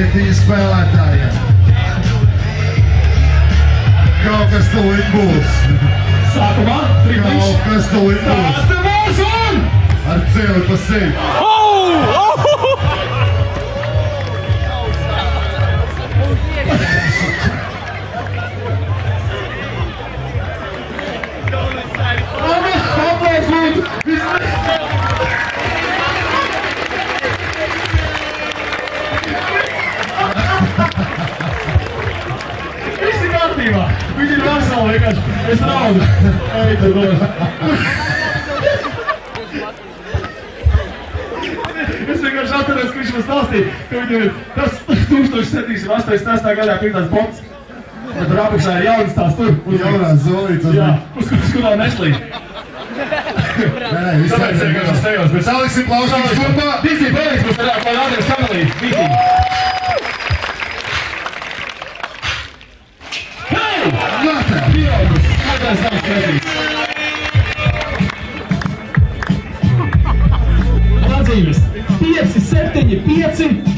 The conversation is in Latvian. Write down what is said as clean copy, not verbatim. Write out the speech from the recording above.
vietiņu spēlētājiem. Kaut kas tūlīt būs. Sākumā, trikliņš. Kaut kas tūlīt būs. Tas te būs un! Ar celi pa sevi. Viss ir kārtībā. Viņi ir veseli vienkārši. Es raudu. Ej, tur dos. Es vienkārši atceros, ka viņš man stāstīja, ka viņam ir tas 1788. gadā pirmās bots. Bet tur apakšā ir jaunas tās tur. Jaunās zolītas. Jā, uz kurā neslīd. Nē, viss Tāpēc vienkārši es tejos, bet saliksim klausīšanas kopā. Disney Felix mums ir Andrēs Family meeting. Hei! Gatā! Pieaugus! Kādās nav skatīs? Atzīmes 5, 7, 5.